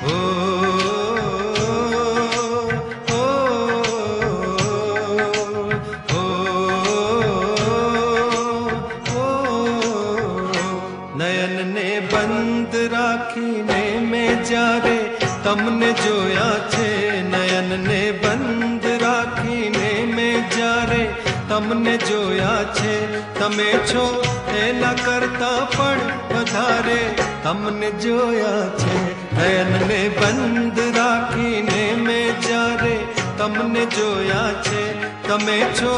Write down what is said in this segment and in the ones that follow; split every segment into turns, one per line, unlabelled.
ओ, ओ, ओ, નયન ને બંધ રાખીને મેં જ્યારે તમને જોયા છે, નયન ને બંધ રાખીને મેં જ્યારે તમને જોયા છે, તમે છો એના કરતા પણ વધારે તમને જોયા છે. નયનને બંધ રાખીને મેં જ્યારે તમને જોયા છે, તમે છો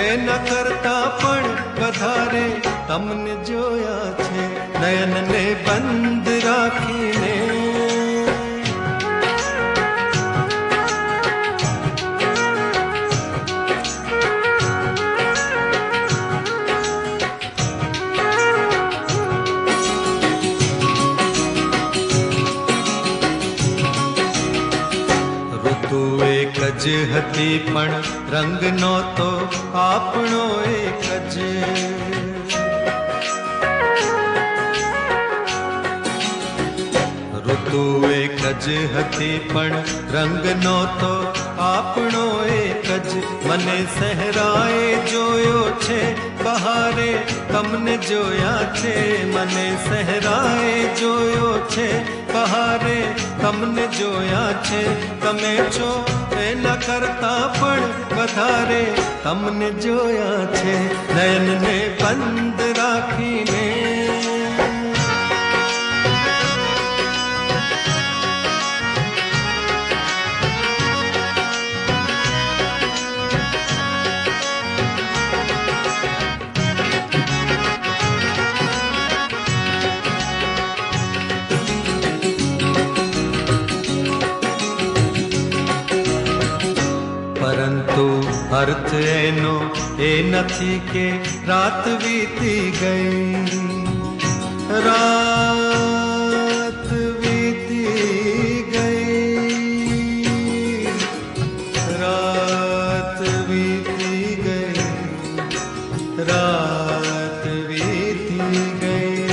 એના કરતા પણ વધારે તમને જોયા છે. નયનને બંધ રાખીને એક જ હતી પણ રંગ નહોતો આપણો એક જ. ઋતુ એક જ હતી પણ રંગ નહોતો આપણો એક જ. મને સહેરાએ જોયો છે બહારે તમને જોયા છે, મને સહેરાએ જોયો છે બહારે તમને જોયા છે, તમે છો એના કરતા પણ વધારે તમને જોયા છે. નયનને બંધ રાખીને પરંતુ અર્થ એનો એ નથી કે રાત વીતી ગઈ, રાત વીતી ગઈ, રાત વીતી ગઈ, રાત વીતી ગઈ.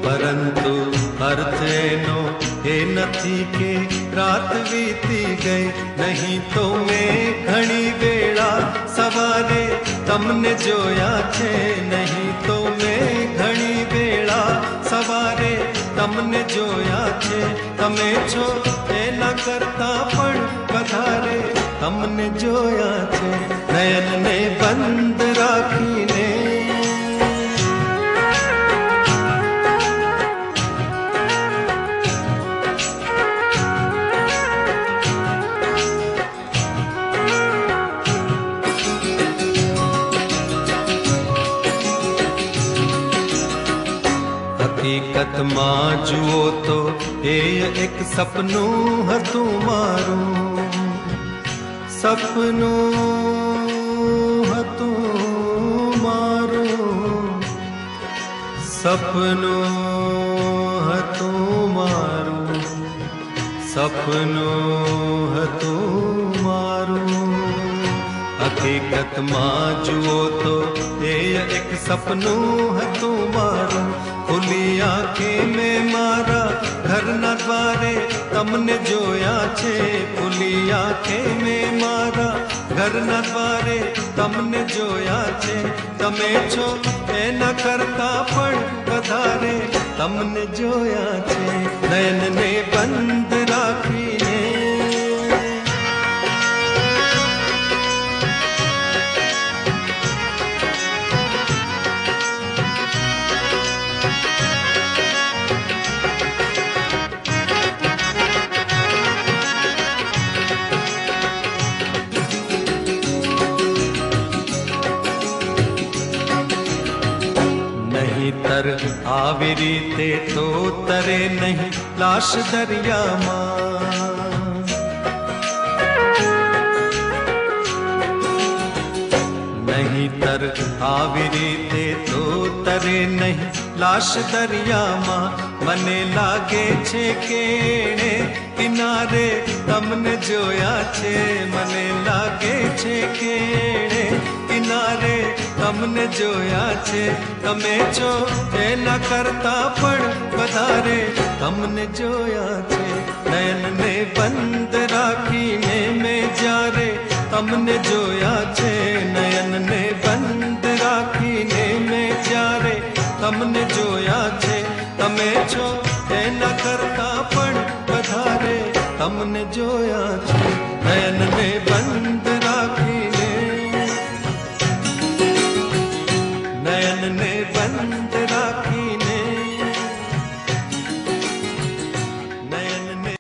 પરંતુ અર્થ એનો એ નથી કે રાત વીતી ગઈ, નહીં તો મેં ઘણી વેળા સવારે તમને જોયા છે, નહીં તો મેં ઘણી વેળા સવારે તમને જોયા છે, તમે છો એના કરતા પણ વધારે તમને જોયા છે. નયનને બંધ રાખીને હકીકતમાં જુઓ તો એ એક સપનું હતું મારું, સપનું હતું મારું, સપનું હતું મારું, સપનું હતું મારું. હકીકતમાં જુઓ તો એ એક સપનું હતું મારું. ખુલી આંખે મેં મારા ઘરના દ્વારે તમને જોયા છે, ખુલી આંખે મેં મારા ઘરના દ્વારે તમને જોયા છે, તમે છો એના કરતા પણ વધારે તમને જોયા છે. નયનને બંધ રાખીને નહીતર આવી રીતે તો તરે નહીં લાશ દરિયામાં, નહીતર આવી રીતે તો તરે નહીં લાશ દરિયામાં. મને લાગે છે કે એણે કિનારે તમને જોયા છે, મને લાગે છે કે એણે કિનારે તમને જોયા છે, તમે છો એના કરતા પણ વધારે તમને જોયા છે. નયનને બંધ રાખીને મેં જ્યારે તમને જોયા છે. નયનને બંધ રાખીને મેં જ્યારે તમને જોયા છે. તમે છો એના કરતા પણ વધારે તમને જોયા